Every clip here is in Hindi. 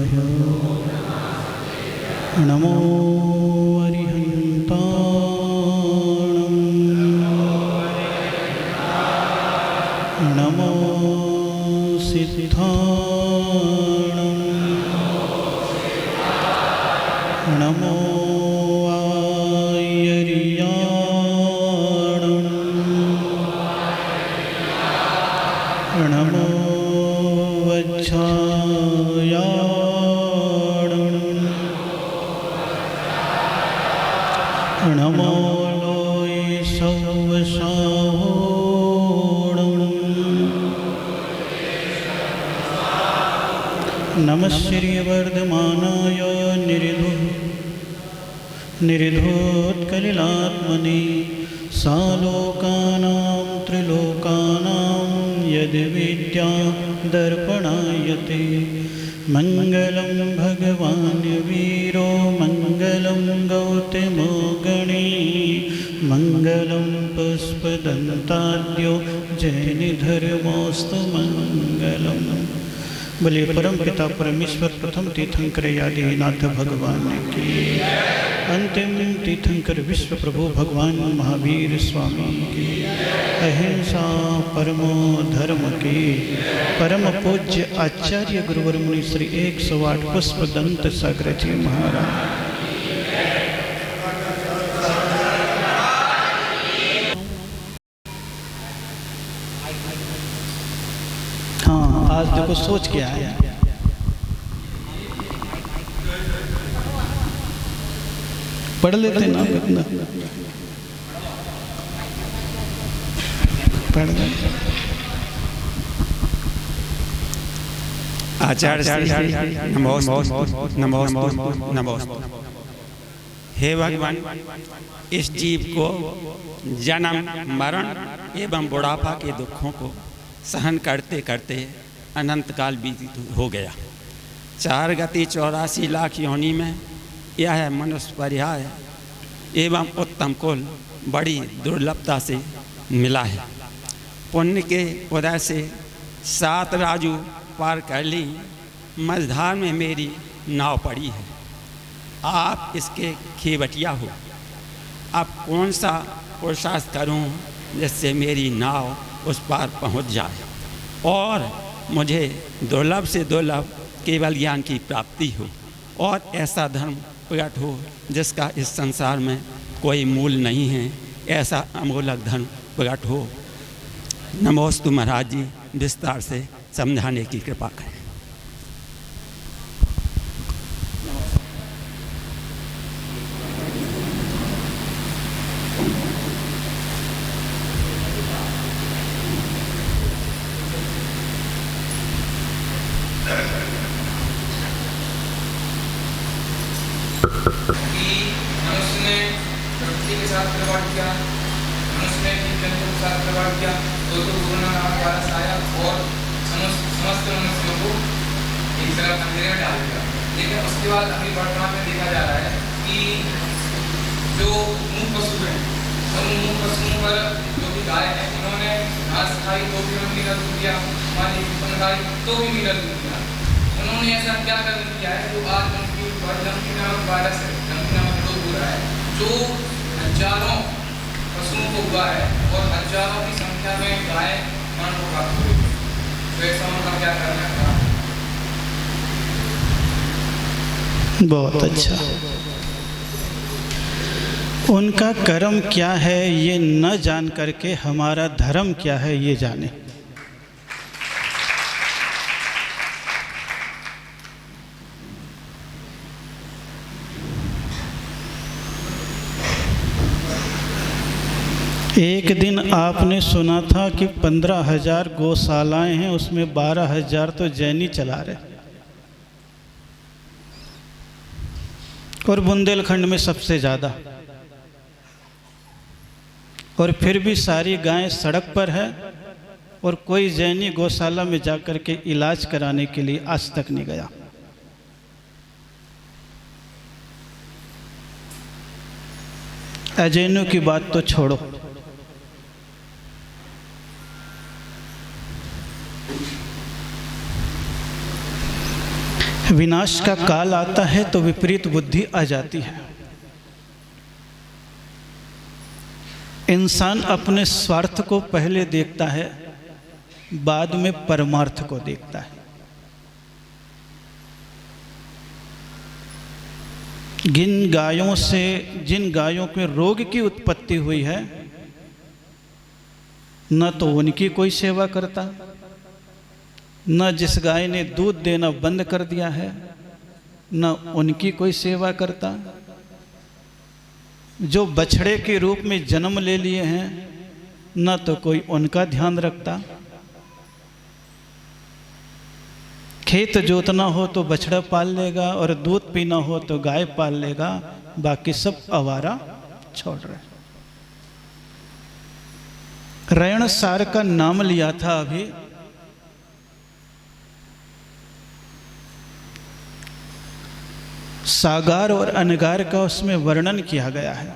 गुरुभ्यः नमो अरिहन्ताणं नमो सिद्धाणं नमो आयर्याणं नमो वज्झायाणं नमो लोय सवसाहोणं नमः श्रीवर्धमानाय निरिधोत्कलिलात्मने सालोकानां त्रिलोकानां यद्विद्या दर्पणायते मङ्गलं भगवान् वीरो मङ्गलं गौतमो गणे मङ्गलं पुष्पदन्ताद्यो जैनधर्मोऽस्तु मङ्गलम्। बोलिए परम पिता परमेश्वर प्रथम तीर्थंकर आदिनाथ भगवान की, अंतिम तीर्थंकर विश्व प्रभु भगवान महावीर स्वामी की, अहिंसा परमो धर्म की, परम पूज्य आचार्य गुरुवर मुनि श्री 108 पुष्पदंत सागर जी महाराज। आज देखो सोच के आया, पढ़ लेते ना कितना पढ़ लेते। आचार्य नमो नमो नमो। हे भगवान, इस जीव को जन्म मरण एवं बुढ़ापा के दुखों को सहन करते करते अनंत काल बीत हो गया। 4 गति 84 लाख योनि में यह मनुष्य पर्याय एवं उत्तम कुल बड़ी दुर्लभता से मिला है। पुण्य के उदय से 7 राजू पार कर ली, मझधार में मेरी नाव पड़ी है। आप इसके खेवटिया हो। अब कौन सा पुरुषार्थ करूं जिससे मेरी नाव उस पार पहुंच जाए और मुझे दुर्लभ से दुर्लभ केवल ज्ञान की प्राप्ति हो और ऐसा धर्म प्रकट हो जिसका इस संसार में कोई मूल नहीं है। ऐसा अमूलक धर्म प्रकट हो। नमोस्तु महाराज जी, विस्तार से समझाने की कृपा करें। उन्होंने ऐसा क्या कर दिया है जो आज उनकी डंकी नामक वायरस है, डंकी नामक रोग हो रहा है, जो हजारों पशुओं को हुआ है और हजारों की संख्या में गाय मरण को प्राप्त हुई। तो ऐसा उनका क्या करना है? बहुत अच्छा। उनका कर्म क्या है ये न जान करके हमारा धर्म क्या है ये जाने। एक दिन आपने सुना था कि 15,000 गौशालाएं हैं, उसमें 12,000 तो जैनी चला रहे और बुंदेलखंड में सबसे ज़्यादा। और फिर भी सारी गायें सड़क पर है और कोई जैनी गौशाला में जाकर के इलाज कराने के लिए आज तक नहीं गया। अजैनों की बात तो छोड़ो, विनाश का काल आता है तो विपरीत बुद्धि आ जाती है। इंसान अपने स्वार्थ को पहले देखता है, बाद में परमार्थ को देखता है। जिन गायों के रोग की उत्पत्ति हुई है, न तो उनकी कोई सेवा करता, न जिस गाय ने दूध देना बंद कर दिया है, न उनकी कोई सेवा करता। जो बछड़े के रूप में जन्म ले लिए हैं, न तो कोई उनका ध्यान रखता। खेत जोतना हो तो बछड़ा पाल लेगा और दूध पीना हो तो गाय पाल लेगा, बाकी सब आवारा छोड़ रहे। रैण सार का नाम लिया था अभी। सागार और अनगार का उसमें वर्णन किया गया है।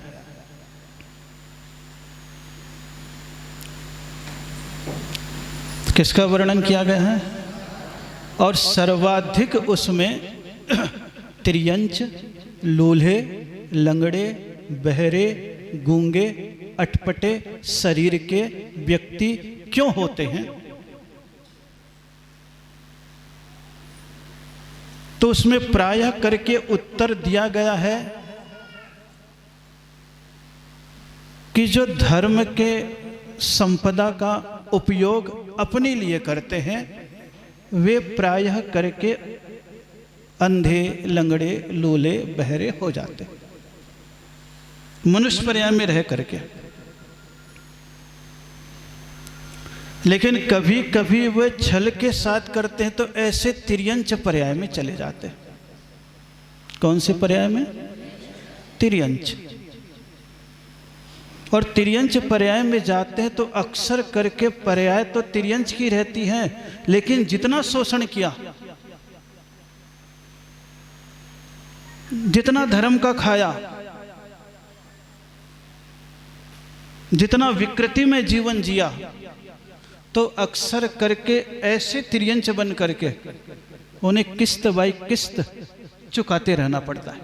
किसका वर्णन किया गया है? और सर्वाधिक उसमें त्रियंच, लूल्हे, लंगड़े, बहरे, गूंगे, अटपटे शरीर के व्यक्ति क्यों होते हैं? तो उसमें प्रायः करके उत्तर दिया गया है कि जो धर्म के संपदा का उपयोग अपने लिए करते हैं, वे प्रायः करके अंधे, लंगड़े, लूले, बहरे हो जाते, मनुष्य पर्याय में रह करके। लेकिन कभी कभी वे छल के साथ करते हैं तो ऐसे तिर्यंच पर्याय में चले जाते हैं। कौन से पर्याय में? तिर्यंच। और तिर्यंच पर्याय में जाते हैं तो अक्सर करके पर्याय तो तिर्यंच की रहती हैं, लेकिन जितना शोषण किया, जितना धर्म का खाया, जितना विकृति में जीवन जिया, तो अक्सर करके ऐसे तिर्यंच बन करके उन्हें किस्त बाई किस्त चुकाते रहना पड़ता है।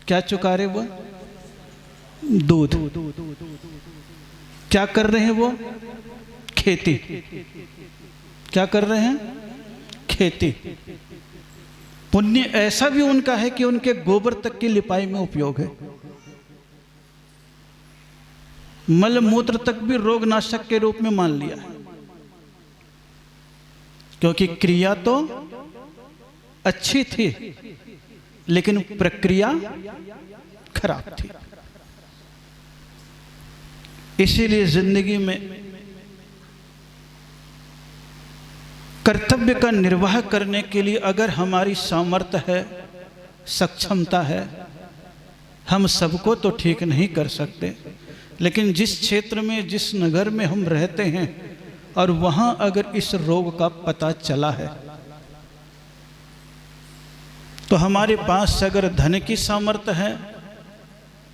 क्या चुका रहे वो? दूध। क्या कर रहे हैं वो? खेती। क्या कर रहे हैं? खेती। पुण्य ऐसा भी उनका है कि उनके गोबर तक की लिपाई में उपयोग है। मल मूत्र तक भी रोगनाशक के रूप में मान लिया है, क्योंकि क्रिया तो अच्छी थी लेकिन प्रक्रिया खराब थी। इसीलिए जिंदगी में कर्तव्य का निर्वाह करने के लिए अगर हमारी सामर्थ्य है, सक्षमता है, हम सबको तो ठीक नहीं कर सकते, लेकिन जिस क्षेत्र में, जिस नगर में हम रहते हैं और वहाँ अगर इस रोग का पता चला है, तो हमारे पास अगर धन की सामर्थ्य है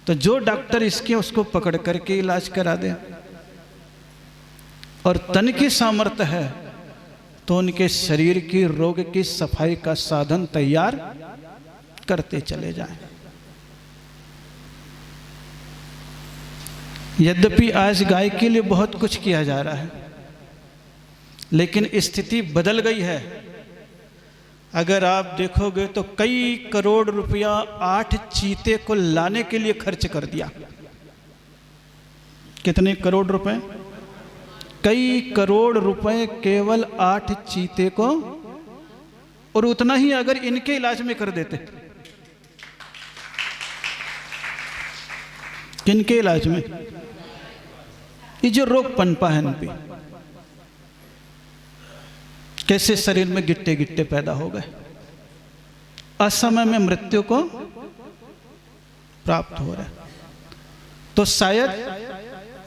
तो जो डॉक्टर इसके उसको पकड़ करके इलाज करा दे, और तन की सामर्थ्य है तो उनके शरीर की रोग की सफाई का साधन तैयार करते चले जाएं। यद्यपि आज गाय के लिए बहुत कुछ किया जा रहा है, लेकिन स्थिति बदल गई है। अगर आप देखोगे तो कई करोड़ रुपया 8 चीते को लाने के लिए खर्च कर दिया। कितने करोड़ रुपए? कई करोड़ रुपए केवल 8 चीते को, और उतना ही अगर इनके इलाज में कर देते। किनके इलाज में? ये जो रोग पनपा है इन पे, कैसे शरीर में गिट्टे गिट्टे पैदा हो गए, असमय में मृत्यु को प्राप्त हो रहा है। तो शायद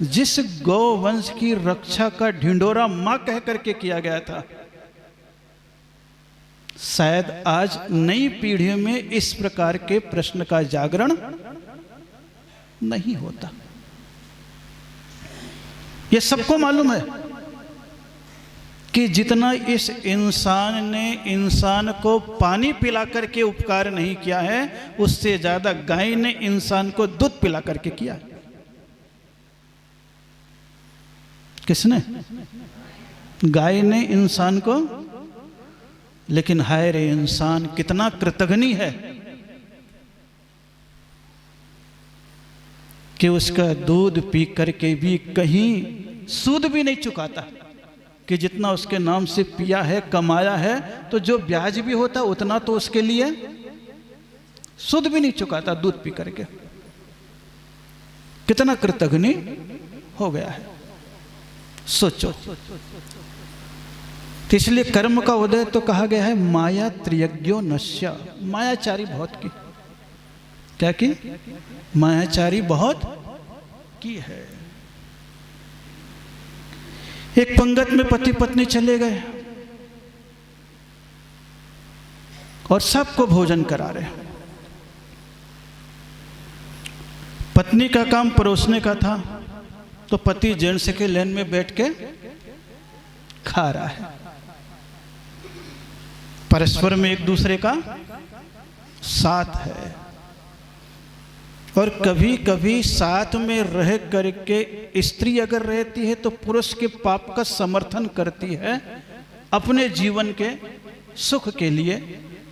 जिस गौ वंश की रक्षा का ढिंडोरा मां कह करके किया गया था, शायद आज नई पीढ़ी में इस प्रकार के प्रश्न का जागरण नहीं होता। यह सबको मालूम है कि जितना इस इंसान ने इंसान को पानी पिला करके उपकार नहीं किया है, उससे ज्यादा गाय ने इंसान को दूध पिला करके किया। किसने? गाय ने इंसान को। लेकिन हाय रे इंसान कितना कृतघ्नी है कि उसका दूध पी करके भी कहीं सूद भी नहीं चुकाता, कि जितना उसके नाम से पिया है, कमाया है, तो जो ब्याज भी होता उतना तो उसके लिए सूद भी नहीं चुकाता दूध पी करके। कितना कृतघ्नी हो गया है, सोचो। तो इसलिए कर्म का उदय तो कहा गया है माया त्रियज्ञो नश्य। मायाचारी बहुत की। क्या की? मायाचारी बहुत की है। एक पंगत में पति पत्नी चले गए और सबको भोजन करा रहे। पत्नी का काम परोसने का था, तो पति जेंट्स के लेन में बैठ के खा रहा है। परस्पर में एक दूसरे का साथ है। और कभी कभी साथ में रह करके स्त्री अगर रहती है तो पुरुष के पाप का समर्थन करती है, अपने जीवन के सुख के लिए,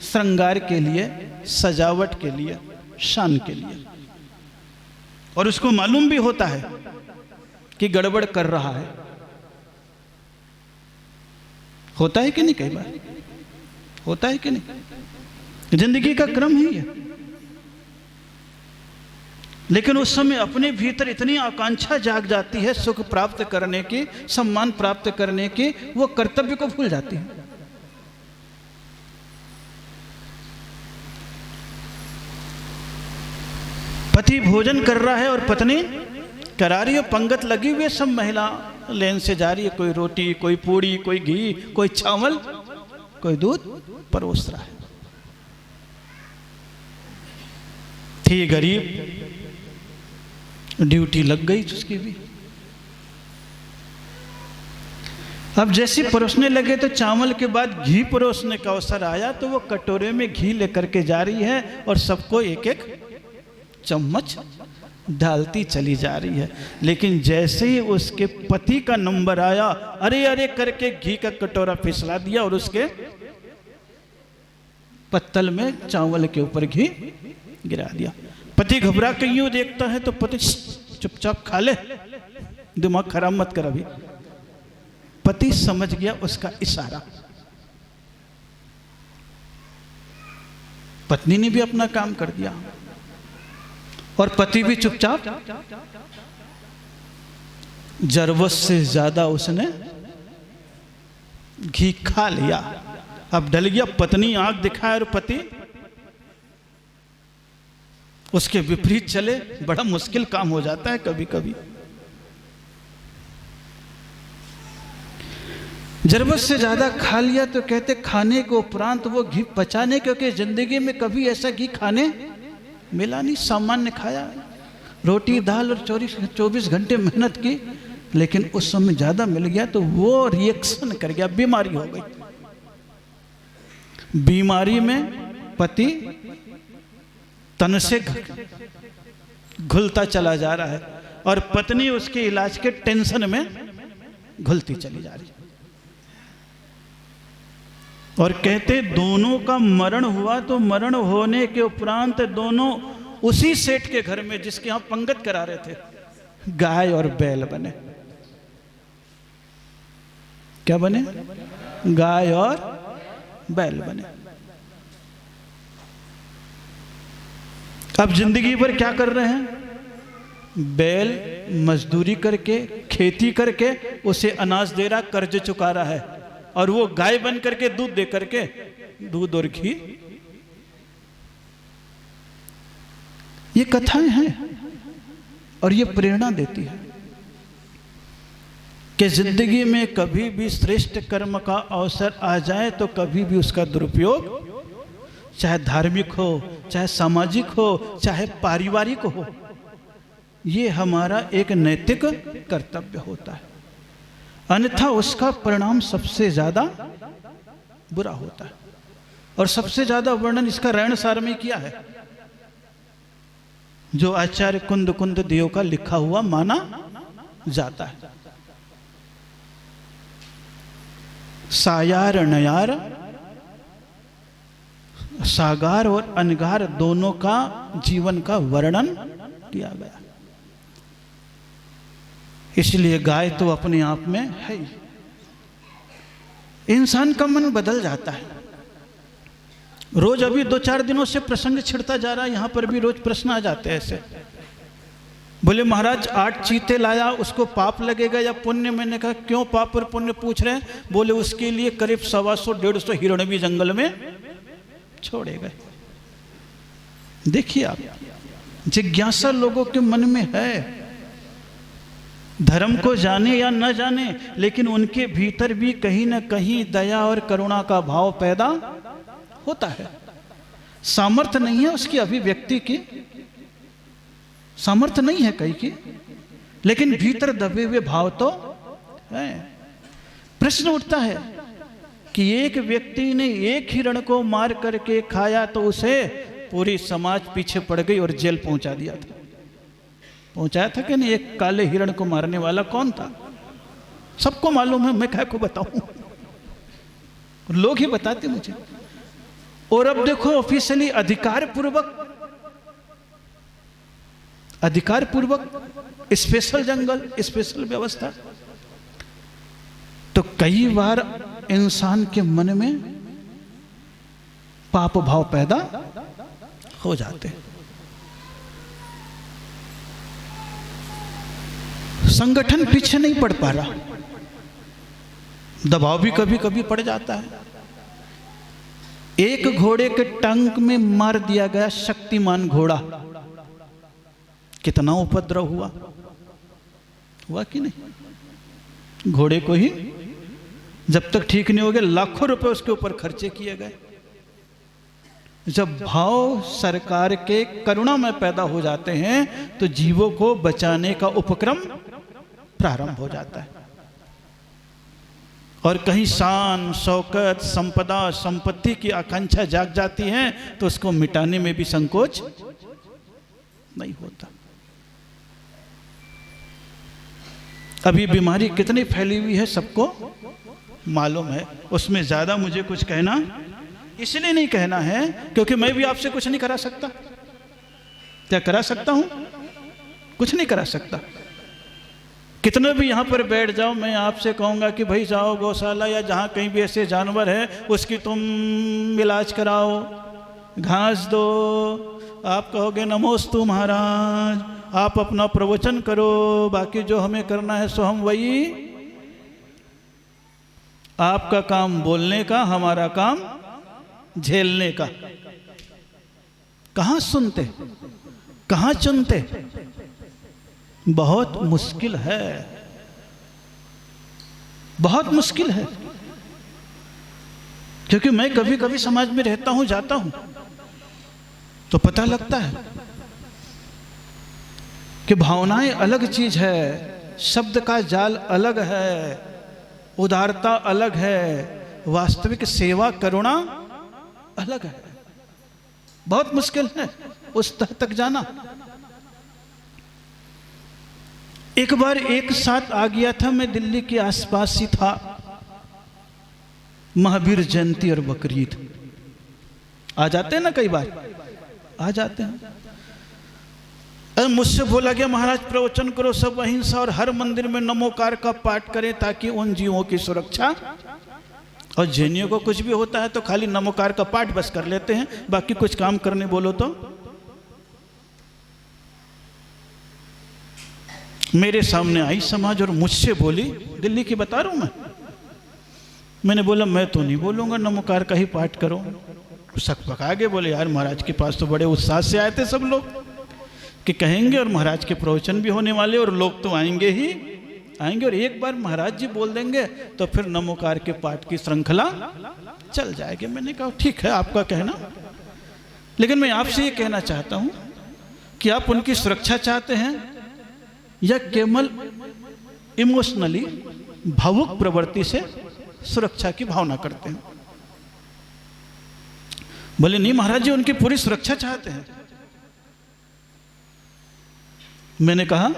श्रृंगार के लिए, सजावट के लिए, शान के लिए। और उसको मालूम भी होता है कि गड़बड़ कर रहा है। होता है कि नहीं? कई बार होता है कि नहीं? जिंदगी का क्रम ही है। लेकिन उस समय अपने भीतर इतनी आकांक्षा जाग जाती है सुख प्राप्त करने की, सम्मान प्राप्त करने की, वो कर्तव्य को भूल जाती है। पति भोजन कर रहा है और पत्नी करा रही है, पंगत लगी हुई है, सब महिला लेन से जा रही है। कोई रोटी, कोई पूड़ी, कोई घी, कोई चावल, कोई दूध परोस रहा है। थी गरीब, ड्यूटी लग गई उसकी भी। अब जैसे परोसने लगे तो चावल के बाद घी परोसने का अवसर आया, तो वो कटोरे में घी लेकर के जा रही है और सबको एक एक चम्मच डालती चली जा रही है। लेकिन जैसे ही उसके पति का नंबर आया, अरे अरे करके घी का कटोरा फिसला दिया और उसके पत्तल में चावल के ऊपर घी गिरा दिया। पति घबरा के यूं देखता है तो पति चुपचाप खा ले, दिमाग खराब मत कर अभी। पति समझ गया उसका इशारा। पत्नी ने भी अपना काम कर दिया और पति भी चुपचाप, जरूरत से ज्यादा उसने घी खा लिया। अब डल गया। पत्नी आंख दिखाए और पति उसके विपरीत चले। बड़ा मुश्किल काम हो जाता है कभी कभी। जरूरत से ज्यादा खा लिया तो कहते खाने के उपरांत वो घी पचाने, क्योंकि जिंदगी में कभी ऐसा घी खाने मिला नहीं। सामान्य खाया, रोटी दाल और 24 घंटे मेहनत की, लेकिन उस समय ज्यादा मिल गया तो वो रिएक्शन कर गया, बीमारी हो गई। बीमारी में पति तन से घुलता चला जा रहा है और पत्नी उसके इलाज के टेंशन में घुलती चली जा रही है। और कहते दोनों का मरण हुआ तो मरण होने के उपरांत दोनों उसी सेठ के घर में, जिसके यहां पंगत करा रहे थे, गाय और बैल बने। क्या बने? गाय और बैल बने। अब जिंदगी भर क्या कर रहे हैं? बैल मजदूरी करके, खेती करके उसे अनाज दे रहा, कर्ज चुका रहा है, और वो गाय बन करके दूध दे करके, दूध और घी। ये कथाएं हैं और ये प्रेरणा देती है कि जिंदगी में कभी भी श्रेष्ठ कर्म का अवसर आ जाए तो कभी भी उसका दुरुपयोग, चाहे धार्मिक हो, चाहे सामाजिक हो, चाहे पारिवारिक हो, ये हमारा एक नैतिक कर्तव्य होता है। अन्यथा उसका परिणाम सबसे ज्यादा बुरा होता है। और सबसे ज्यादा वर्णन इसका रैण सार में किया है, जो आचार्य कुंद कुंद देव का लिखा हुआ माना जाता है। सायार नयार, सागार और अनगार दोनों का जीवन का वर्णन किया गया। इसलिए गाय तो अपने आप में है ही। इंसान का मन बदल जाता है। रोज अभी 2-4 दिनों से प्रसंग छिड़ता जा रहा है, यहां पर भी रोज प्रश्न आ जाते हैं ऐसे। बोले महाराज 8 चीते लाया, उसको पाप लगेगा या पुण्य? मैंने कहा क्यों पाप और पुण्य पूछ रहे हैं? बोले उसके लिए करीब 125-150 हिरण भी जंगल में छोड़े गए। देखिए आप, जिज्ञासा लोगों के मन में है, धर्म को जाने या न जाने, लेकिन उनके भीतर भी कहीं ना कहीं दया और करुणा का भाव पैदा होता है। सामर्थ्य नहीं है उसकी अभिव्यक्ति की, सामर्थ्य नहीं है कहीं की, लेकिन भीतर दबे हुए भाव तो है। प्रश्न उठता है कि एक व्यक्ति ने एक हिरण को मार करके खाया तो उसे पूरी समाज पीछे पड़ गई और जेल पहुंचा दिया था। पहुंचाया था कि नहीं? एक काले हिरण को मारने वाला कौन था? सबको मालूम है, मैं क्या को बताऊं, लोग ही बताते मुझे। और अब देखो ऑफिशियली अधिकार पूर्वक स्पेशल जंगल, स्पेशल व्यवस्था। तो कई बार इंसान के मन में पाप भाव पैदा हो जाते हैं। संगठन पीछे नहीं पड़ पा रहा, दबाव भी कभी कभी पड़ जाता है। एक घोड़े के टंक में मार दिया गया शक्तिमान घोड़ा, कितना उपद्रव हुआ कि नहीं? घोड़े को ही जब तक ठीक नहीं हो गया लाखों रुपए उसके ऊपर खर्चे किए गए। जब भाव सरकार के करुणा में पैदा हो जाते हैं तो जीवों को बचाने का उपक्रम प्रारंभ हो जाता है। और कहीं शान, शौकत, संपदा, संपत्ति की आकांक्षा जाग जाती है तो उसको मिटाने में भी संकोच नहीं होता। अभी बीमारी कितनी फैली हुई है सबको मालूम है, उसमें ज्यादा मुझे कुछ कहना इसलिए नहीं कहना है क्योंकि मैं भी आपसे कुछ नहीं करा सकता। क्या करा सकता हूं? कुछ नहीं करा सकता। कितने भी यहां पर बैठ जाओ, मैं आपसे कहूंगा कि भाई जाओ गौशाला या जहां कहीं भी ऐसे जानवर है उसकी तुम इलाज कराओ, घास दो। आप कहोगे नमोस्तु महाराज, आप अपना प्रवचन करो, बाकी जो हमें करना है सो हम वही। आपका काम बोलने का, हमारा काम झेलने का। कहां सुनते, कहां चुनते? बहुत मुश्किल है, बहुत मुश्किल है। क्योंकि मैं कभी कभी समाज में रहता हूं, जाता हूं तो पता लगता है कि भावनाएं अलग चीज है, शब्द का जाल अलग है, उदारता अलग है, वास्तविक सेवा करुणा अलग है। बहुत मुश्किल है उस तह तक जाना। एक बार एक साथ आ गया था, मैं दिल्ली के आसपास ही था, महावीर जयंती और बकरीद आ जाते हैं ना, कई बार आ जाते हैं। अरे मुझसे बोला गया महाराज प्रवचन करो, सब अहिंसा और हर मंदिर में नमोकार का पाठ करें ताकि उन जीवों की सुरक्षा। और जैनियों को कुछ भी होता है तो खाली नमोकार का पाठ बस कर लेते हैं, बाकी कुछ काम करने बोलो तो। मेरे सामने आई समाज और मुझसे बोली, दिल्ली की बता रहा हूं मैंने बोला मैं तो नहीं बोलूंगा, नमोकार का ही पाठ करो। सक पका गए, बोले यार महाराज के पास तो बड़े उत्साह से आए थे सब लोग कि कहेंगे, और महाराज के प्रवचन भी होने वाले और लोग तो आएंगे ही आएंगे, और एक बार महाराज जी बोल देंगे तो फिर नमोकार के पाठ की श्रृंखला चल जाएगी। मैंने कहा ठीक है आपका कहना, लेकिन मैं आपसे ये कहना चाहता हूं कि आप उनकी सुरक्षा चाहते हैं या केवल इमोशनली भावुक प्रवृत्ति से सुरक्षा की भावना करते हैं। बोले नहीं महाराज जी, उनकी पूरी सुरक्षा चाहते हैं। मैंने कहा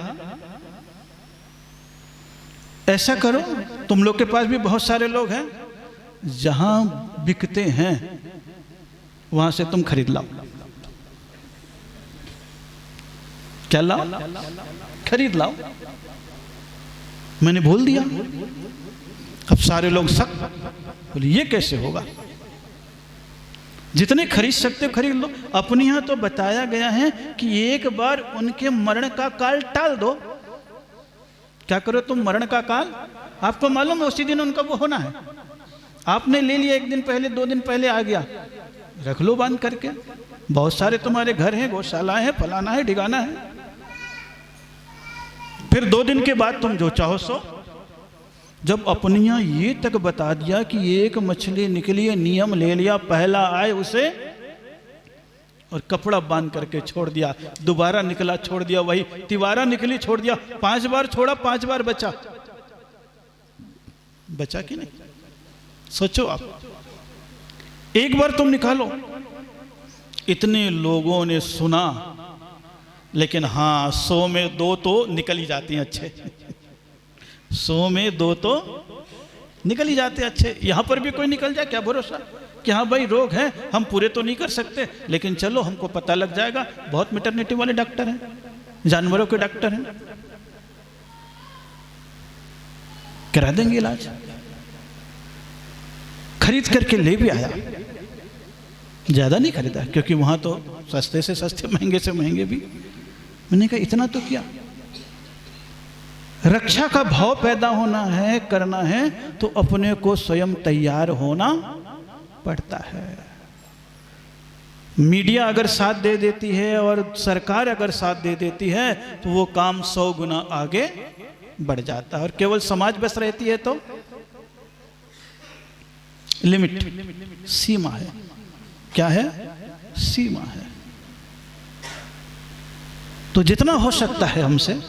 ऐसा करो, तुम लोग के पास भी बहुत सारे लोग हैं, जहां बिकते हैं वहां से तुम खरीद लाओ। क्या लाओ? खरीद लाओ। मैंने बोल दिया। अब सारे लोग सख्त बोले ये कैसे होगा? जितने खरीद सकते हो खरीद लो। अपने यहां तो बताया गया है कि एक बार उनके मरण का काल टाल दो। क्या करो तुम? मरण का काल आपको मालूम है उसी दिन उनका वो होना है। आपने ले लिया, एक दिन पहले 2 दिन पहले आ गया, रख लो बांध करके। बहुत सारे तुम्हारे घर हैं, गौशालाएं हैं, फलाना है, ठिकाना है। फिर 2 दिन के बाद तुम जो चाहो सो। जब अपने यहाँ ये तक बता दिया कि एक मछली निकली है, नियम ले लिया, पहला आए उसे, और कपड़ा बांध करके छोड़ दिया। दोबारा निकला, छोड़ दिया, वही तिवारा निकली, छोड़ दिया। 5 बार छोड़ा, 5 बार बचा। बचा कि नहीं? सोचो आप, एक बार तुम निकालो। इतने लोगों ने सुना, लेकिन हाँ 100 में 2 तो निकल ही जाते हैं अच्छे। 100 में 2 तो निकल ही जाते अच्छे। यहां पर भी कोई निकल जाए, क्या भरोसा कि हाँ भाई रोग है, हम पूरे तो नहीं कर सकते, लेकिन चलो हमको पता लग जाएगा। बहुत मैटरनिटी वाले डॉक्टर हैं, जानवरों के डॉक्टर हैं, करा देंगे इलाज। खरीद करके ले भी आया, ज्यादा नहीं खरीदा क्योंकि वहां तो सस्ते से सस्ते, महंगे से महंगे भी। मैंने कहा इतना तो क्या, रक्षा का भाव पैदा होना है, करना है तो अपने को स्वयं तैयार होना पड़ता है। मीडिया अगर साथ दे देती है और सरकार अगर साथ दे देती है तो वो काम 100 गुना आगे बढ़ जाता है। और केवल समाज बस रहती है तो लिमिट, सीमा है। क्या है? सीमा है। तो जितना हो सकता है हमसे,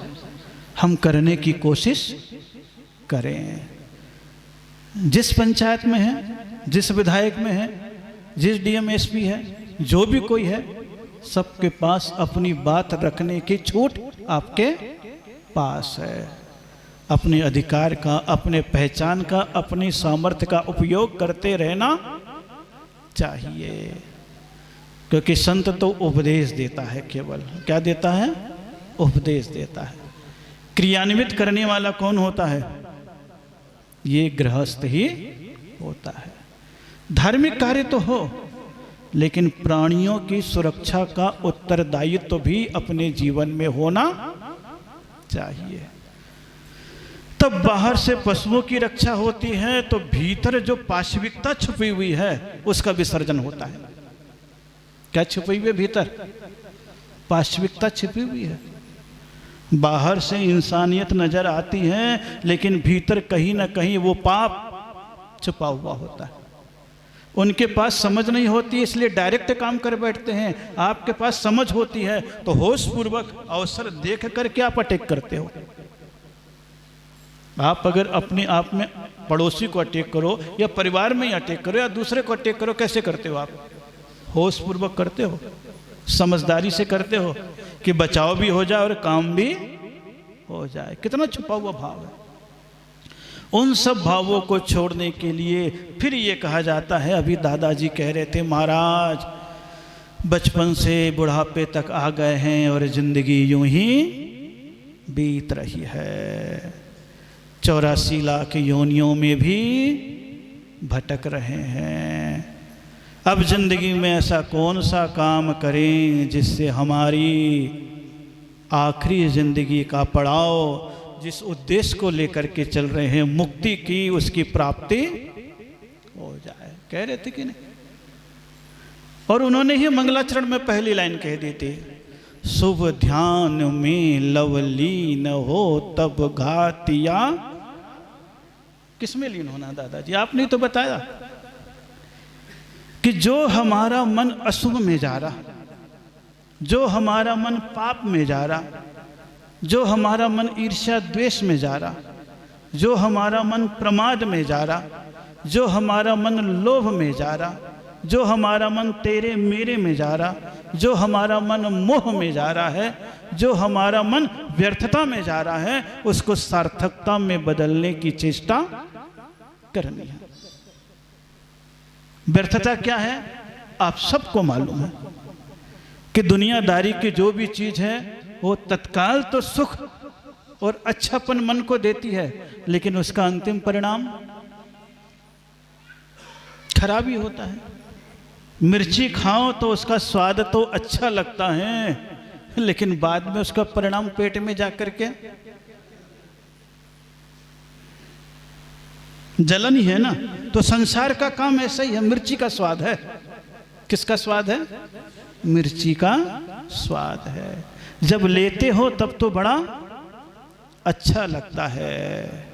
हम करने की कोशिश करें। जिस पंचायत में है, जिस विधायक में है, जिस डीएम एसपी है, जो भी कोई है, सबके पास अपनी बात रखने की छूट आपके पास है। अपने अधिकार का, अपने पहचान का, अपनी सामर्थ्य का उपयोग करते रहना चाहिए। क्योंकि संत तो उपदेश देता है, केवल क्या देता है? उपदेश देता है। क्रियान्वित करने वाला कौन होता है? ये गृहस्थ ही होता है। धार्मिक कार्य तो हो, लेकिन प्राणियों की सुरक्षा का उत्तरदायित्व भी अपने जीवन में होना चाहिए। तब बाहर से पशुओं की रक्षा होती है, तो भीतर जो पाशविकता छुपी हुई है उसका विसर्जन होता है। क्या छुपी हुई है? भीतर पाशविकता छिपी हुई है। बाहर से इंसानियत नजर आती है, लेकिन भीतर कहीं ना कहीं वो पाप छुपा हुआ होता है। उनके पास समझ नहीं होती, इसलिए डायरेक्ट काम कर बैठते हैं। आपके पास समझ होती है तो होश पूर्वक अवसर देख करके आप अटैक करते हो। आप अगर अपने आप में पड़ोसी को अटैक करो, या परिवार में ही अटैक करो, या दूसरे को अटैक करो, कैसे करते हो आप? होश पूर्वक करते हो, समझदारी से करते हो कि बचाव भी हो जाए और काम भी हो जाए। कितना छुपा हुआ भाव है। उन सब भावों को छोड़ने के लिए फिर ये कहा जाता है, अभी दादाजी कह रहे थे, महाराज बचपन से बुढ़ापे तक आ गए हैं और जिंदगी यूं ही बीत रही है। 84 लाख योनियों में भी भटक रहे हैं। अब जिंदगी में ऐसा कौन सा काम करें जिससे हमारी आखिरी जिंदगी का पड़ाव, जिस उद्देश्य को लेकर के चल रहे हैं, मुक्ति की, उसकी प्राप्ति हो जाए। कह रहे थे कि नहीं? और उन्होंने ही मंगलाचरण में पहली लाइन कह दी थी, शुभ ध्यान में लवलीन हो तब घातिया। किसमें लीन होना दादाजी? आपने तो बताया कि जो हमारा मन अशुभ में जा रहा, जो हमारा मन पाप में जा रहा, जो हमारा मन ईर्ष्या द्वेष में जा रहा, जो हमारा मन प्रमाद में जा रहा, जो हमारा मन लोभ में जा रहा, जो हमारा मन तेरे मेरे में जा रहा, जो हमारा मन मोह में जा रहा है, जो हमारा मन व्यर्थता में जा रहा है, उसको सार्थकता में बदलने की चेष्टा करनी है। व्यर्थता क्या है? आप सबको मालूम है कि दुनियादारी की जो भी चीज है वो तत्काल तो सुख और अच्छापन मन को देती है, लेकिन उसका अंतिम परिणाम खराब ही होता है। मिर्ची खाओ तो उसका स्वाद तो अच्छा लगता है, लेकिन बाद में उसका परिणाम पेट में जाकर के जलन ही है ना। तो संसार का काम ऐसा ही है। मिर्ची का स्वाद है। किसका स्वाद है? मिर्ची का स्वाद है। जब लेते हो तब तो बड़ा अच्छा लगता है,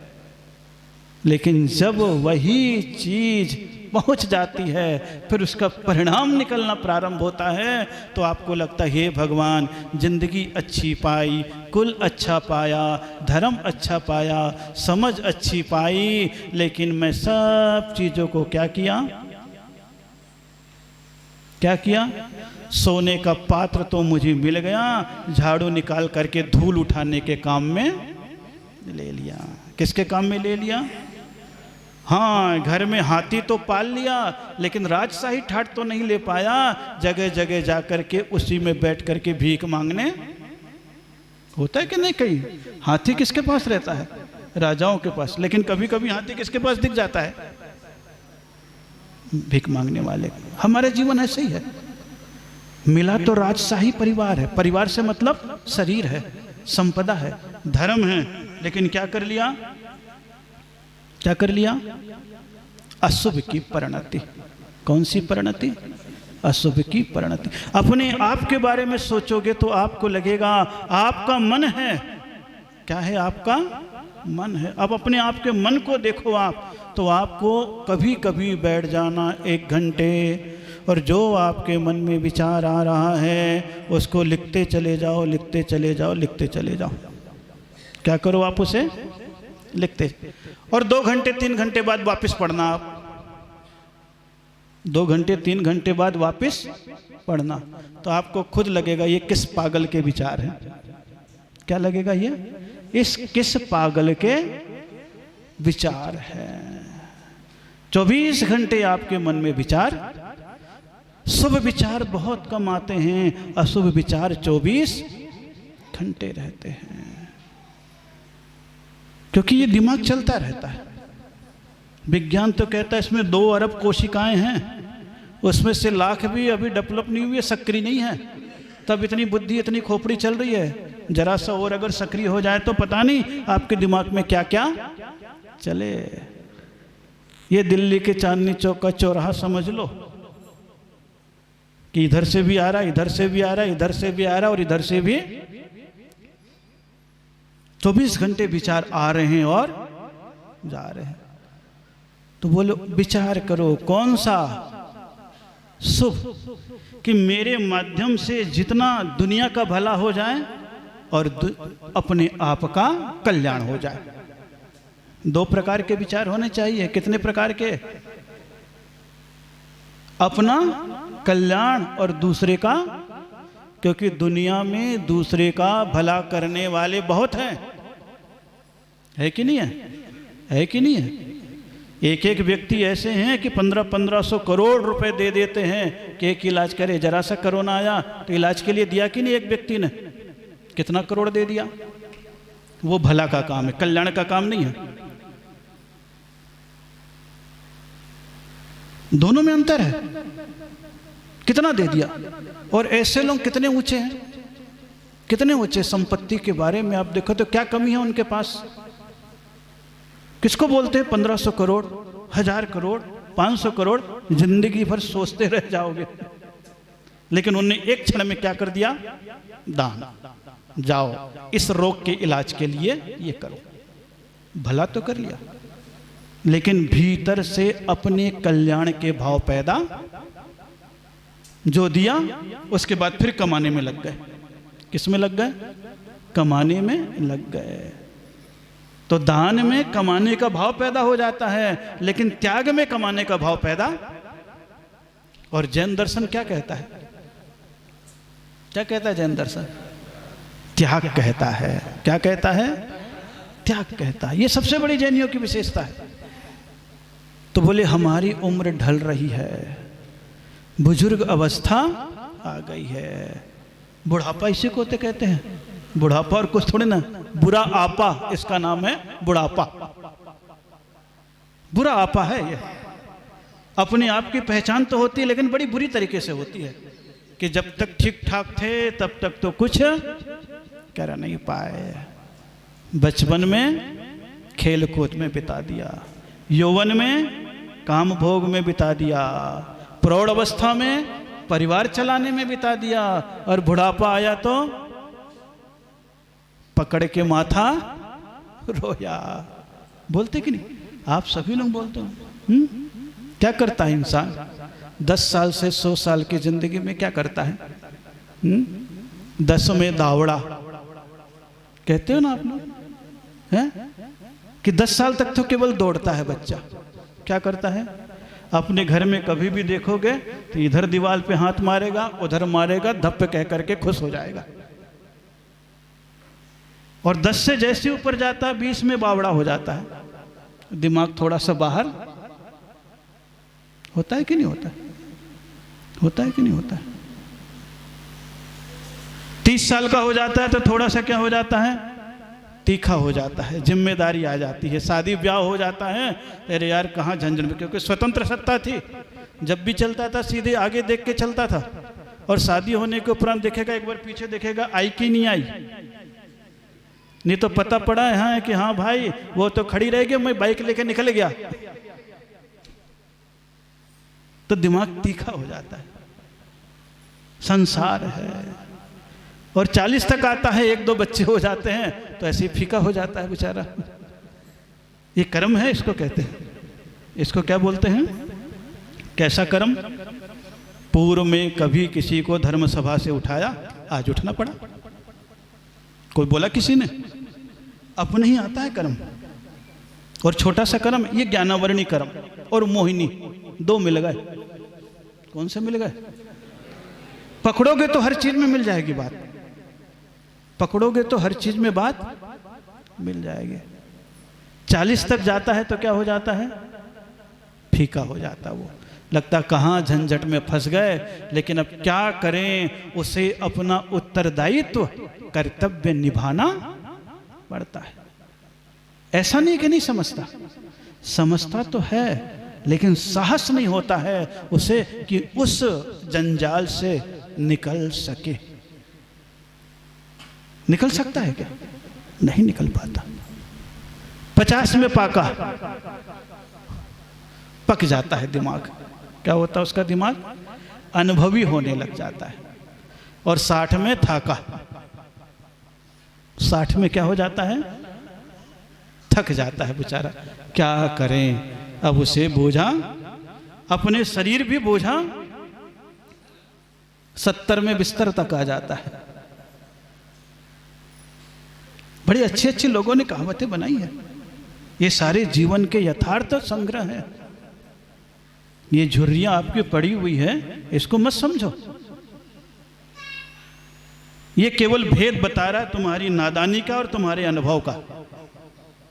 लेकिन जब वही चीज पहुंच जाती है, फिर उसका परिणाम निकलना प्रारंभ होता है, तो आपको लगता है हे भगवान, जिंदगी अच्छी पाई, कुल अच्छा पाया, धर्म अच्छा पाया, समझ अच्छी पाई, लेकिन मैं सब चीजों को क्या किया? क्या किया? सोने का पात्र तो मुझे मिल गया, झाड़ू निकाल करके धूल उठाने के काम में ले लिया। किसके काम में ले लिया? हाँ, घर में हाथी तो पाल लिया, लेकिन राजशाही ठाट तो नहीं ले पाया। जगह जगह जाकर के उसी में बैठ करके भीख मांगने होता है कि नहीं? कहीं हाथी किसके पास रहता है? राजाओं के पास। लेकिन कभी कभी हाथी किसके पास दिख जाता है? भीख मांगने वाले। हमारा जीवन ऐसे ही है। मिला तो राजशाही परिवार है। परिवार से मतलब शरीर है, संपदा है, धर्म है, लेकिन क्या कर लिया? क्या कर लिया? अशुभ की परिणति। कौन सी परिणति? अशुभ की परिणति। अपने आप के बारे में सोचोगे तो आपको लगेगा आपका मन है। क्या है? आपका मन है। अब अपने आप के मन को देखो आप, तो आपको कभी कभी बैठ जाना 1 घंटे, और जो आपके मन में विचार आ रहा है उसको लिखते चले जाओ, लिखते चले जाओ, लिखते चले जाओ। क्या करो? आप उसे लिखते, और 2 घंटे 3 घंटे बाद वापस पढ़ना। आप 2 घंटे 3 घंटे बाद वापस पढ़ना, तो आपको खुद लगेगा ये किस पागल के विचार हैं। क्या लगेगा? ये इस किस पागल के विचार हैं। 24 घंटे आपके मन में विचार, शुभ विचार बहुत कम आते हैं, अशुभ विचार 24 घंटे रहते हैं, क्योंकि ये दिमाग चलता रहता है। विज्ञान तो कहता है इसमें 2 अरब कोशिकाएं हैं, उसमें से लाख भी अभी डेवलप नहीं हुई है, सक्रिय नहीं है, तब इतनी बुद्धि, इतनी खोपड़ी चल रही है। जरा सा और अगर सक्रिय हो जाए तो पता नहीं आपके दिमाग में क्या क्या चले। ये दिल्ली के चांदनी चौक का चौराहा समझ लो कि इधर से भी आ रहा, इधर से भी आ रहा, इधर से भी आ रहा, और इधर से भी 24 घंटे विचार आ रहे हैं और जा रहे हैं। तो बोलो, विचार करो कौन सा शुभ, कि मेरे माध्यम से जितना दुनिया का भला हो जाए और अपने आप का कल्याण हो जाए। 2 प्रकार के विचार होने चाहिए। कितने प्रकार के? अपना कल्याण और दूसरे का, क्योंकि दुनिया में दूसरे का भला करने वाले बहुत हैं, है कि नहीं है? है कि नहीं है? एक एक व्यक्ति ऐसे हैं कि 1500 करोड़ रुपए दे देते हैं कि एक इलाज करे। जरा सा कोरोना आया तो इलाज के लिए दिया कि नहीं? एक व्यक्ति ने कितना करोड़ दे दिया। वो भला का काम है, कल्याण का काम नहीं है। दोनों में अंतर है। कितना दे दिया। और ऐसे लोग कितने ऊंचे हैं, कितने ऊंचे। संपत्ति के बारे में आप देखो तो क्या कमी है उनके पास। किसको बोलते हैं 1500 करोड़, 1000 करोड़, 500 करोड़, जिंदगी भर सोचते रह जाओगे। लेकिन उन्होंने एक क्षण में क्या कर दिया? दान। जाओ इस रोग के इलाज के लिए ये करो। भला तो कर लिया, लेकिन भीतर से अपने कल्याण के भाव पैदा जो दिया, उसके बाद फिर कमाने में लग गए। किस में लग गए? कमाने में लग गए। तो दान में कमाने का भाव पैदा हो जाता है, लेकिन त्याग में कमाने का भाव पैदा। और जैन दर्शन क्या कहता है? क्या कहता है जैन दर्शन? त्याग कहता है। क्या कहता है? त्याग कहता है। ये सबसे बड़ी जैनियों की विशेषता है। तो बोले हमारी उम्र ढल रही है, बुजुर्ग अवस्था आ गई है। बुढ़ापा इसी को तो कहते हैं। बुढ़ापा और कुछ थोड़े ना, बुरा आपा इसका नाम है, बुढ़ापा। बुरा आपा है ये। अपने आप की पहचान तो होती है, लेकिन बड़ी बुरी तरीके से होती है कि जब तक ठीक ठाक थे तब तक तो कुछ कर नहीं पाए। बचपन में खेल कूद में बिता दिया, यौवन में काम भोग में बिता दिया, प्रौढ़ अवस्था में परिवार चलाने में बिता दिया, और बुढ़ापा आया तो पकड़ के माथा रोया। बोलते कि नहीं? आप सभी लोग बोलते हो। क्या करता है इंसान 10 साल से 100 साल की जिंदगी में? क्या करता है? 10 में दावड़ा कहते हो ना आप लोग, हैं कि 10 साल तक तो केवल दौड़ता है बच्चा। क्या करता है? अपने घर में कभी भी देखोगे तो इधर दीवार पे हाथ मारेगा, उधर मारेगा, धप कह करके खुश हो जाएगा। और 10 से जैसे ऊपर जाता है 20 में बावड़ा हो जाता है। दिमाग थोड़ा सा बाहर होता है कि नहीं होता? होता है कि नहीं होता? 30 साल का हो जाता है तो थोड़ा सा क्या हो जाता है? तीखा हो जाता है, जिम्मेदारी आ जाती है, शादी ब्याह हो जाता है। अरे यार कहाँ झंझट में, क्योंकि स्वतंत्र सत्ता थी, जब भी चलता था सीधे आगे देख के चलता था। और शादी होने के उपरांत देखेगा, एक बार पीछे देखेगा आई कि नहीं आई। नहीं तो पता पड़ा है हाँ कि हाँ भाई वो तो खड़ी रहेगी, मैं बाइक लेके निकल गया, तो दिमाग तीखा हो जाता है। संसार है। और 40 तक आता है, 1-2 बच्चे हो जाते हैं तो ऐसे ही फीका हो जाता है बेचारा। ये कर्म है, इसको कहते हैं। इसको क्या बोलते हैं? कैसा कर्म? पूर्व में कभी किसी को धर्म सभा से उठाया, आज उठना पड़ा। कोई बोला किसी ने? अपने ही आता है कर्म। और छोटा सा कर्म ये ज्ञानावरणी कर्म और मोहिनी 2 मिल गए। कौन से मिल गए? पकड़ोगे तो हर चीज में मिल जाएगी बात, पकड़ोगे तो हर चीज में बात मिल जाएगी। 40 तक जाता है तो क्या हो जाता है? फीका हो जाता। वो लगता कहाँ झंझट में फंस गए, लेकिन अब क्या करें, उसे अपना उत्तरदायित्व कर्तव्य निभाना पड़ता है। ऐसा नहीं कि नहीं समझता, समझता तो है, लेकिन साहस नहीं होता है उसे कि उस जंजाल से निकल सके। निकल सकता है क्या? नहीं निकल पाता। 50 में पाका पक जाता है दिमाग। क्या होता है उसका दिमाग? अनुभवी होने लग जाता है। और 60 में थाका। 60 में क्या हो जाता है? थक जाता है बेचारा। क्या करें, अब उसे बोझा, अपने शरीर भी बोझा, 70 में बिस्तर तक आ जाता है। बड़ी अच्छी अच्छी लोगों ने कहावतें बनाई है। ये सारे जीवन के यथार्थ संग्रह है। ये झुर्रियां आपकी पड़ी हुई है, इसको मत समझो। ये केवल भेद बता रहा है तुम्हारी नादानी का और तुम्हारे अनुभव का।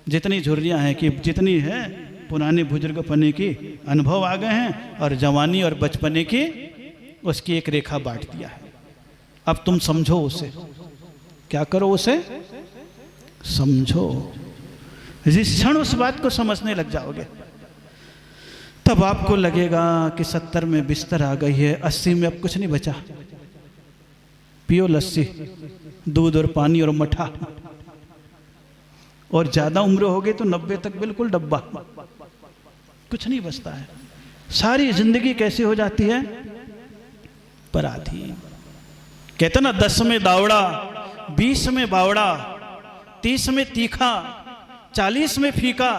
जितनी झुर्रियां हैं कि जितनी है पुराने बुजुर्गपने की अनुभव आ गए हैं, और जवानी और बचपने की उसकी एक रेखा बांट दिया है। अब तुम समझो उसे। क्या करो? उसे समझो। जिस क्षण उस बात को समझने लग जाओगे तब आपको लगेगा कि 70 में बिस्तर आ गई है, 80 में अब कुछ नहीं बचा। पियो लस्सी, दूध और पानी और मठा। और ज्यादा उम्र हो गई तो 90 तक बिल्कुल डब्बा, कुछ नहीं बचता है। सारी जिंदगी कैसी हो जाती है? पराधीन। कहते ना 10 में दावड़ा, 20 में बावड़ा, 30 में तीखा, 40 में फीका,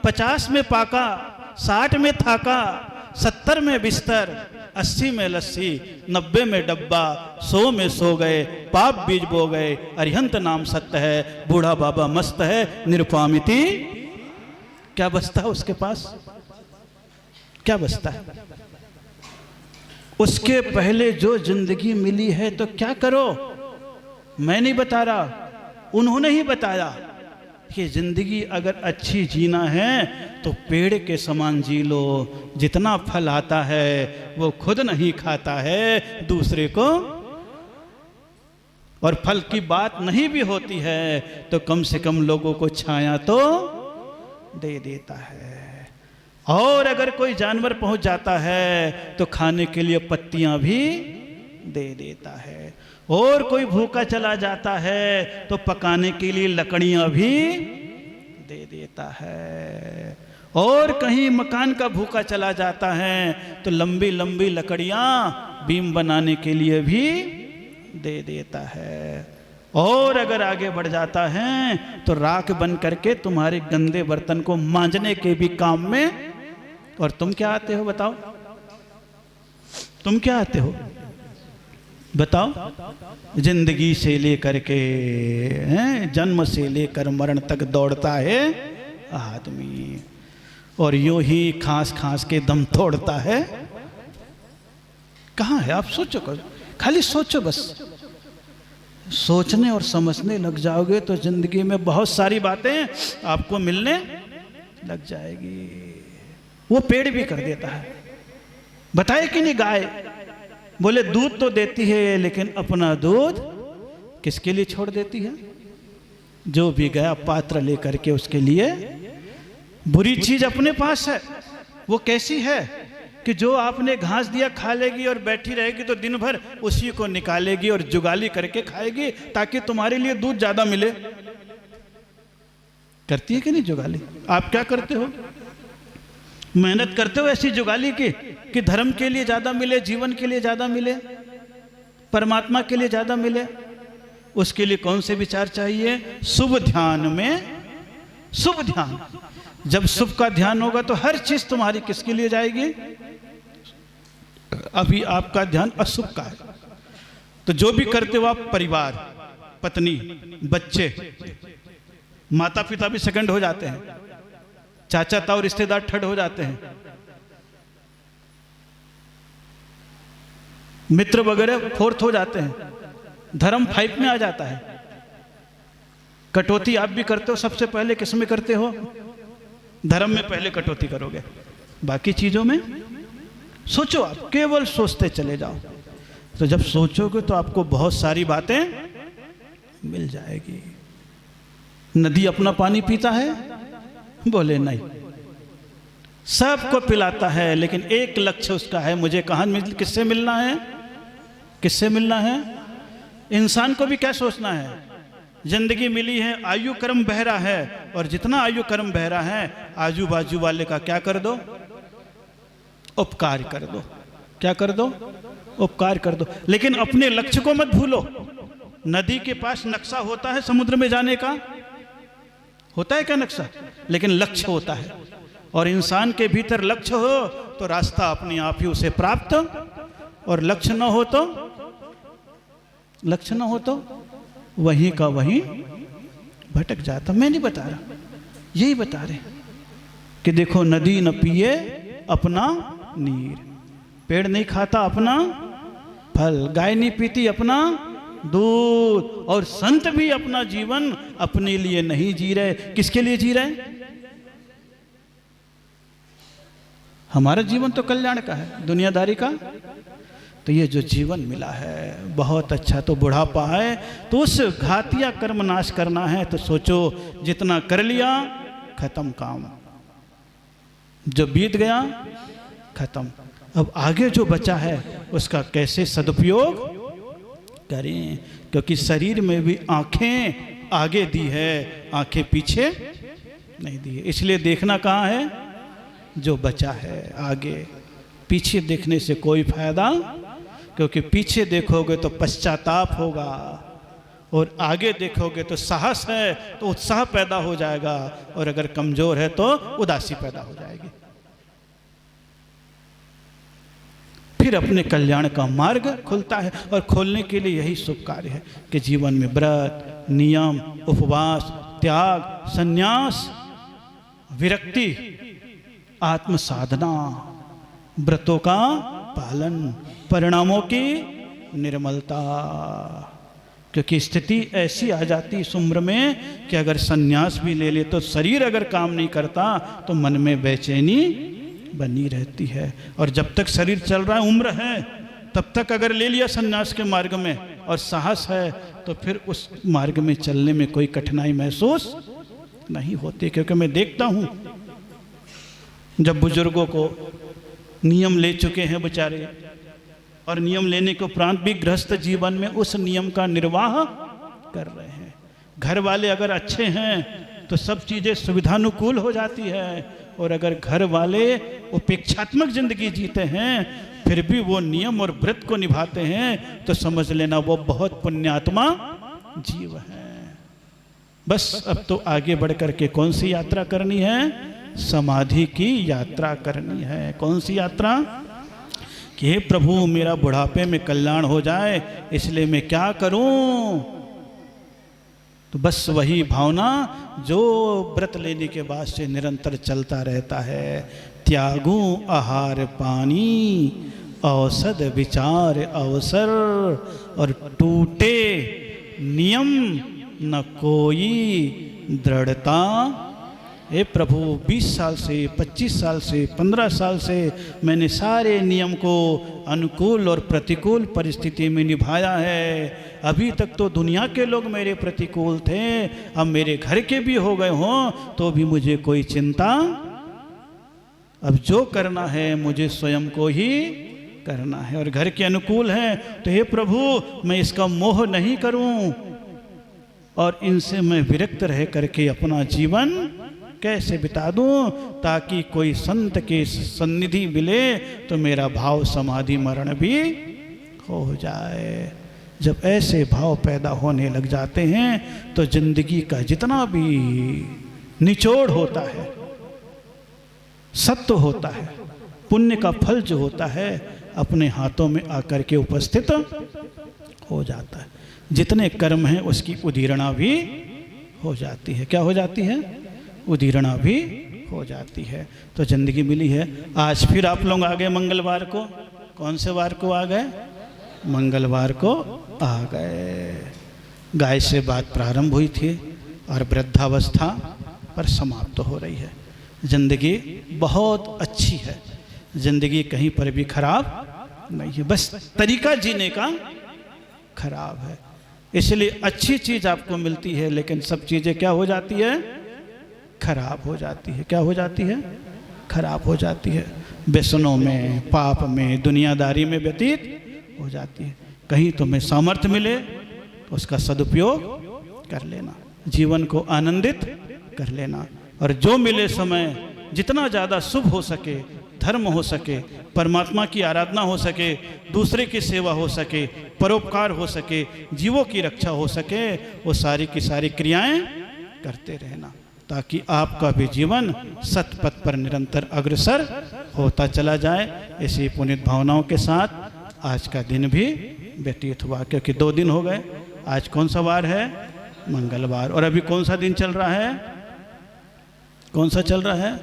50 में पाका, 60 में थाका, 70 में बिस्तर, 80 में लस्सी, 90 में डब्बा, 100 में सो गए, पाप बीज बो गए, अरिहंत नाम सत्य है, बूढ़ा बाबा मस्त है, निरुपामिति। क्या बचता है उसके पास? क्या बचता है? उसके पहले जो जिंदगी मिली है तो क्या करो? मैं नहीं बता रहा, उन्होंने ही बताया कि जिंदगी अगर अच्छी जीना है तो पेड़ के समान जी लो। जितना फल आता है वो खुद नहीं खाता है, दूसरे को। और फल की बात नहीं भी होती है तो कम से कम लोगों को छाया तो दे देता है। और अगर कोई जानवर पहुंच जाता है तो खाने के लिए पत्तियां भी दे देता है। और कोई भूखा चला जाता है तो पकाने के लिए लकड़ियां भी दे देता है। और कहीं मकान का भूखा चला जाता है तो लंबी लंबी लकड़ियां बीम बनाने के लिए भी दे देता है। और अगर आगे बढ़ जाता है तो राख बन करके तुम्हारे गंदे बर्तन को मांजने के भी काम में। और तुम क्या आते हो बताओ? तुम क्या आते हो बताओ? जिंदगी से लेकर के जन्म से लेकर मरण तक दौड़ता है आदमी, और यूं ही खांस खांस के दम तोड़ता है। कहाँ है? आप सोचो, खाली सोचो बस। सोचने और समझने लग जाओगे तो जिंदगी में बहुत सारी बातें आपको मिलने लग जाएगी। वो पेड़ भी कर देता है। बताए कि नहीं? गाय बोले दूध तो देती है लेकिन अपना दूध किसके लिए छोड़ देती है? जो भी गया पात्र लेकर के उसके लिए। बुरी चीज अपने पास है। वो कैसी है कि जो आपने घास दिया खा लेगी और बैठी रहेगी तो दिन भर उसी को निकालेगी और जुगाली करके खाएगी ताकि तुम्हारे लिए दूध ज्यादा मिले। करती है कि नहीं जुगाली? आप क्या करते हो? मेहनत करते हो ऐसी जुगाली की कि धर्म के लिए ज्यादा मिले, जीवन के लिए ज्यादा मिले, परमात्मा के लिए ज्यादा मिले। उसके लिए कौन से विचार चाहिए? शुभ ध्यान में शुभ ध्यान। जब शुभ का ध्यान होगा तो हर चीज तुम्हारी किसके लिए जाएगी? अभी आपका ध्यान अशुभ का है तो जो भी करते हो आप, परिवार, पत्नी, बच्चे, माता पिता भी सेकंड हो जाते हैं, चाचा ताऊ रिश्तेदार ठड हो जाते हैं, मित्र वगैरह फोर्थ हो जाते हैं, धर्म 5 में आ जाता है। कटौती आप भी करते हो, सबसे पहले किस में करते हो? धर्म में पहले कटौती करोगे, बाकी चीजों में सोचो। आप केवल सोचते चले जाओ तो जब सोचोगे तो आपको बहुत सारी बातें मिल जाएगी। नदी अपना पानी पीता है? बोले नहीं। सबको पिलाता है लेकिन एक लक्ष्य उसका है, मुझे कहाँ किससे मिलना है? किससे मिलना है? इंसान को भी क्या सोचना है? जिंदगी मिली है, आयु कर्म बह रहा है, और जितना आयु कर्म बह रहा है आजू बाजू वाले का क्या कर दो? उपकार कर दो। क्या कर दो? उपकार कर दो। लेकिन अपने लक्ष्य को मत भूलो। नदी के पास नक्शा होता है समुद्र में जाने का, होता है क्या नक्शा? लेकिन लक्ष्य होता है, और इंसान के भीतर लक्ष्य हो तो रास्ता अपने आप ही उसे प्राप्त, और लक्ष्य न हो तो वहीं का वहीं भटक जाता। मैं नहीं बता रहा, यही बता रहे कि देखो, नदी न पिए अपना नीर, पेड़ नहीं खाता अपना फल, गाय नहीं पीती अपना दूध, और संत भी अपना जीवन अपने लिए नहीं जी रहे। किसके लिए जी रहे? हमारा जीवन तो कल्याण का है, दुनियादारी का। तो ये जो जीवन मिला है बहुत अच्छा, तो बुढ़ापा है तो उस घातिया कर्म नाश करना है तो सोचो, जितना कर लिया खत्म काम, जो बीत गया खत्म। अब आगे जो बचा है उसका कैसे सदुपयोग करें, क्योंकि शरीर में भी आंखें आगे दी है, आंखें पीछे नहीं दी है। इसलिए देखना कहाँ है? जो बचा है आगे। पीछे देखने से कोई फायदा, क्योंकि पीछे देखोगे तो पश्चाताप होगा, और आगे देखोगे तो साहस है तो उत्साह पैदा हो जाएगा, और अगर कमजोर है तो उदासी पैदा हो जाएगी। फिर अपने कल्याण का मार्ग खुलता है। और खोलने के लिए यही शुभ कार्य है कि जीवन में व्रत, नियम, उपवास, त्याग, संन्यास, विरक्ति, आत्म साधना, व्रतों का पालन, परिणामों की निर्मलता। क्योंकि स्थिति ऐसी आ जाती इस उम्र में कि अगर संन्यास भी ले ले तो शरीर अगर काम नहीं करता तो मन में बेचैनी बनी रहती है। और जब तक शरीर चल रहा है, उम्र है, तब तक अगर ले लिया संन्यास के मार्ग में और साहस है तो फिर उस मार्ग में चलने में कोई कठिनाई महसूस नहीं होती। क्योंकि मैं देखता हूँ जब बुजुर्गों को नियम ले चुके हैं बेचारे, और नियम लेने के उपरांत भी गृहस्थ जीवन में उस नियम का निर्वाह कर रहे हैं। घर वाले अगर अच्छे हैं तो सब चीज़ें सुविधानुकूल हो जाती है, और अगर घर वाले उपेक्षात्मक जिंदगी जीते हैं फिर भी वो नियम और व्रत को निभाते हैं तो समझ लेना वो बहुत पुण्यात्मा जीव है। बस अब तो आगे बढ़ करके कौन सी यात्रा करनी है? समाधि की यात्रा करनी है। कौन सी यात्रा? कि हे प्रभु मेरा बुढ़ापे में कल्याण हो जाए, इसलिए मैं क्या करूं? तो बस वही भावना जो व्रत लेने के बाद से निरंतर चलता रहता है। त्यागूं आहार पानी, औषध विचार अवसर, और टूटे नियम न कोई दृढ़ता। हे प्रभु 20 साल से, 25 साल से, 15 साल से मैंने सारे नियम को अनुकूल और प्रतिकूल परिस्थिति में निभाया है। अभी तक तो दुनिया के लोग मेरे प्रतिकूल थे, अब मेरे घर के भी हो गए हों तो भी मुझे कोई चिंता। अब जो करना है मुझे स्वयं को ही करना है, और घर के अनुकूल हैं तो हे प्रभु मैं इसका मोह नहीं करूं, और इनसे मैं विरक्त रह करके अपना जीवन कैसे बिता दूं ताकि कोई संत के सन्निधि मिले तो मेरा भाव समाधि मरण भी हो जाए। जब ऐसे भाव पैदा होने लग जाते हैं तो जिंदगी का जितना भी निचोड़ होता है, सत्य होता है, पुण्य का फल जो होता है अपने हाथों में आकर के उपस्थित हो जाता है। जितने कर्म हैं उसकी उदीरणा भी हो जाती है। क्या हो जाती है? उदीरणा भी हो जाती है। तो जिंदगी मिली है। आज फिर आप लोग आ गए मंगलवार को। कौन से वार को आ गए? मंगलवार को आ गए। गाय से बात प्रारंभ हुई थी और वृद्धावस्था पर समाप्त हो रही है। जिंदगी बहुत अच्छी है, जिंदगी कहीं पर भी खराब नहीं है, बस तरीका जीने का खराब है। इसलिए अच्छी चीज आपको मिलती है लेकिन सब चीजें क्या हो जाती है? खराब हो जाती है। क्या हो जाती है? खराब हो जाती है। व्यसनों में, पाप में, दुनियादारी में व्यतीत हो जाती है। कहीं तुम्हें सामर्थ्य मिले तो उसका सदुपयोग कर लेना, जीवन को आनंदित कर लेना, और जो मिले समय जितना ज़्यादा शुभ हो सके, धर्म हो सके, परमात्मा की आराधना हो सके, दूसरे की सेवा हो सके, परोपकार हो सके, जीवों की रक्षा हो सके, वो सारी की सारी क्रियाएं करते रहना ताकि आपका भी जीवन सतपथ पर निरंतर अग्रसर होता चला जाए। इसी पुनीत भावनाओं के साथ आज का दिन भी व्यतीत हुआ, क्योंकि 2 दिन हो गए। आज कौन सा वार है? मंगलवार। और अभी कौन सा दिन चल रहा है? कौन सा चल रहा है?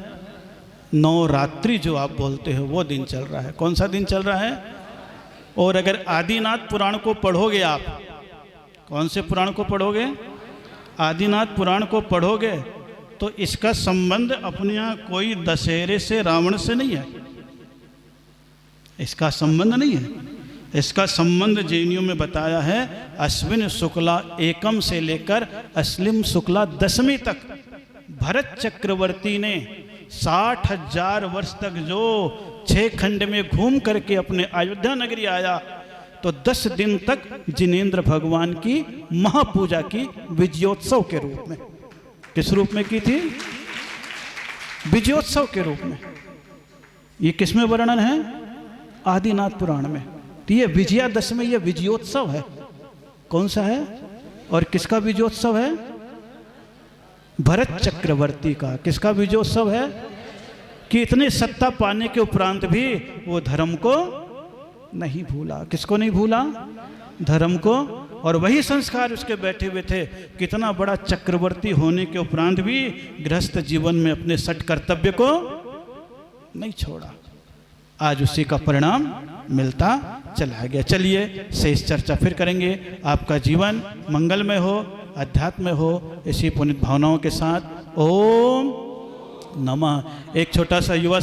नवरात्रि जो आप बोलते हो वो दिन चल रहा है। कौन सा दिन चल रहा है? और अगर आदिनाथ पुराण को पढ़ोगे आप, कौन से पुराण को पढ़ोगे? आदिनाथ पुराण को पढ़ोगे तो इसका संबंध अपने यहाँ कोई दशहरे से, रावण से नहीं है। इसका संबंध नहीं है। इसका संबंध जैनियों में बताया है अश्विन शुक्ला एकम से लेकर अश्लिम शुक्ला दशमी तक भरत चक्रवर्ती ने 60,000 वर्ष तक जो 6 खंड में घूम करके अपने अयोध्या नगरी आया तो 10 दिन तक जिनेंद्र भगवान की महापूजा की विजयोत्सव के रूप में। किस रूप में की थी? विजयोत्सव के रूप में। ये किस में वर्णन है? आदिनाथ पुराण में। तो ये विजयादशमी, ये विजयोत्सव है। कौन सा है और किसका विजयोत्सव है? भरत चक्रवर्ती का। किसका विजयोत्सव है? कि इतने सत्ता पाने के उपरांत भी वो धर्म को नहीं भूला। किसको नहीं भूला? धर्म को। और वही संस्कार उसके बैठे हुए थे। कितना बड़ा चक्रवर्ती होने के उपरांत भी गृहस्थ जीवन में अपने सठ कर्तव्य को नहीं छोड़ा। आज उसी का परिणाम मिलता चला गया। चलिए शेष चर्चा फिर करेंगे। आपका जीवन मंगलमय हो, अध्यात्म हो, इसी पुनित भावनाओं के साथ ओम नमः। एक छोटा सा युवा